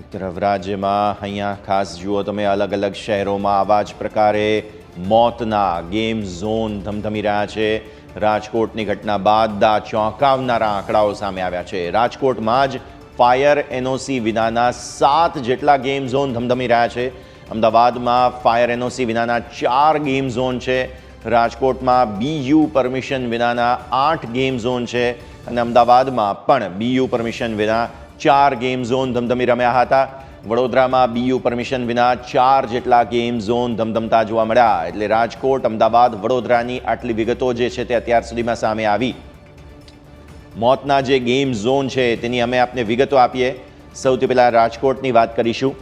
એક તરફ રાજ્યમાં અહીંયા ખાસ જુઓ તમે અલગ અલગ શહેરોમાં આવા જ પ્રકારે મોતના ગેમ ઝોન ધમધમી રહ્યા છે. રાજકોટની ઘટના બાદ આ ચોંકાવનારા આંકડાઓ સામે આવ્યા છે. રાજકોટમાં જ ફાયર એનઓસી વિનાના 7 જેટલા ગેમ ઝોન ધમધમી રહ્યા છે. અમદાવાદમાં ફાયર એનઓસી વિનાના 4 ગેમ ઝોન છે. રાજકોટમાં બીયુ પરમિશન વિનાના 8 ગેમ ઝોન છે અને અમદાવાદમાં પણ બીયુ પરમિશન વિના 4 ગેમ ઝોન ધમધમી રમ્યા હતા. વડોદરામાં બીયુ પરમિશન વિના 4 જેટલા ગેમ ઝોન ધમધમતા જોવા મળ્યા. એટલે રાજકોટ, અમદાવાદ, વડોદરાની આટલી વિગતો જે છે તે અત્યાર સુધીમાં સામે આવી. મોતના જે ગેમ ઝોન છે તેની અમે આપને વિગતો આપીએ. સૌથી પહેલાં રાજકોટની વાત કરીશું.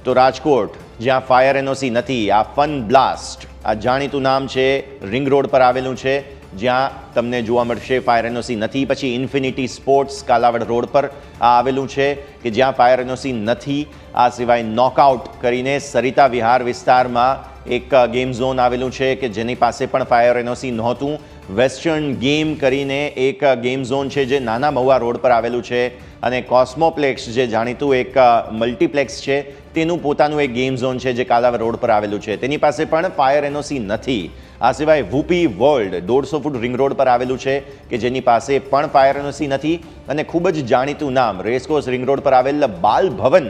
તો રાજકોટ જ્યાં ફાયર એનઓસી નથી, આ ફન બ્લાસ્ટ આ જાણીતું નામ છે, રિંગ રોડ પર આવેલું છે, જ્યાં તમને જોવા મળશે ફાયર એનઓસી નથી. પછી ઇન્ફિનિટી સ્પોર્ટ્સ કાલાવડ રોડ પર આ આવેલું છે કે જ્યાં ફાયર એનઓસી નથી. આ સિવાય નોકઆઉટ કરીને સરિતા વિહાર વિસ્તારમાં એક ગેમ ઝોન આવેલું છે કે જેની પાસે પણ ફાયર એનઓસી નહોતું. વેસ્ટર્ન ગેમ કરીને એક ગેમ ઝોન છે જે નાના મહુવા રોડ પર આવેલું છે. અને કોસ્મોપ્લેક્સ જે જાણીતું એક મલ્ટીપ્લેક્સ છે તેનું પોતાનું એક ગેમ ઝોન છે જે કાલાવડ રોડ પર આવેલું છે, તેની પાસે પણ ફાયર એનઓસી નથી. આ સિવાય વુપી વર્લ્ડ 150 ફૂટ રિંગ રોડ પર આવેલું છે કે જેની પાસે પણ ફાયર એનઓસી નથી. અને ખૂબ જ જાણીતું નામ રેસકોર્સ રિંગ રોડ પર આવેલ બાલ ભવન,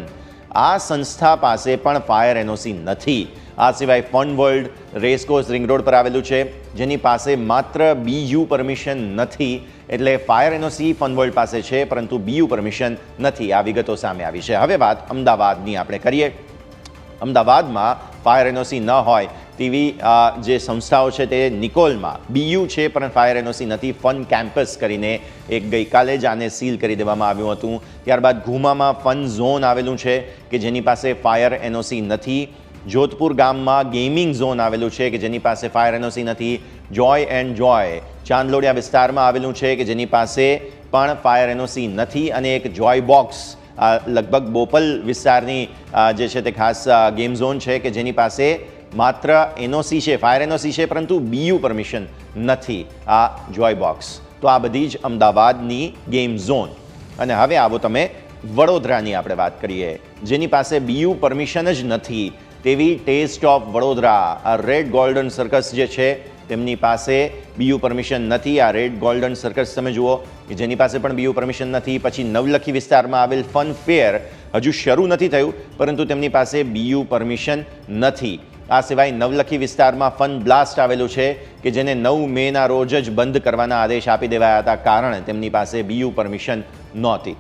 આ સંસ્થા પાસે પણ ફાયર એનઓસી નથી. આ સિવાય fun world racecourse ring road પર આવેલું છે જેની પાસે માત્ર બીયુ પરમિશન નથી. એટલે ફાયર એનઓસી ફન વર્લ્ડ પાસે છે પરંતુ બીયુ પરમિશન નથી. આ વિગતો સામે આવી છે. હવે વાત અમદાવાદની આપણે કરીએ. અમદાવાદમાં ફાયર એનઓસી ન હોય તેવી જે સંસ્થાઓ છે તે નિકોલમાં બીયુ છે પણ ફાયર એનઓસી નથી. ફન કેમ્પસ કરીને એક ગઈકાલે જ આને સીલ કરી દેવામાં આવ્યું હતું. ત્યારબાદ ઘુમામાં ફન ઝોન આવેલું છે કે જેની પાસે ફાયર એનઓસી નથી. જોધપુર ગામમાં ગેમિંગ ઝોન આવેલું છે કે જેની પાસે ફાયર એનઓસી નથી. જોય એન્ડ જોય ચાંદલોડિયા વિસ્તારમાં આવેલું છે કે જેની પાસે પણ ફાયર એનઓસી નથી. અને એક જોય બોક્સ લગભગ બોપલ વિસ્તારની જે છે તે ખાસ ગેમ ઝોન છે કે જેની પાસે માત્ર એનઓસી છે, ફાયર એનઓસી છે પરંતુ બીયુ પરમિશન નથી. આ જોય બોક્સ. તો આ બધી જ અમદાવાદની ગેમ ઝોન. અને હવે આવો તમે વડોદરાની આપણે વાત કરીએ, જેની પાસે બીયુ પરમિશન જ નથી તેવી ટેસ્ટ ઓફ વડોદરા, આ રેડ ગોલ્ડન સર્કસ જે છે તેમની પાસે બીયુ પરમિશન નથી. આ રેડ ગોલ્ડન સર્કસ તમે જુઓ કે જેની પાસે પણ બીયુ પરમિશન નથી. પછી નવલખી વિસ્તારમાં આવેલ ફન ફેર હજુ શરૂ નથી થયું પરંતુ તેમની પાસે બીયુ પરમિશન નથી. આ સિવાય નવલખી વિસ્તારમાં ફન બ્લાસ્ટ આવેલું છે કે જેને 9 મેના રોજ જ બંધ કરવાના આદેશ આપી દેવાયા હતા, કારણ તેમની પાસે બીયુ પરમિશન નહોતી.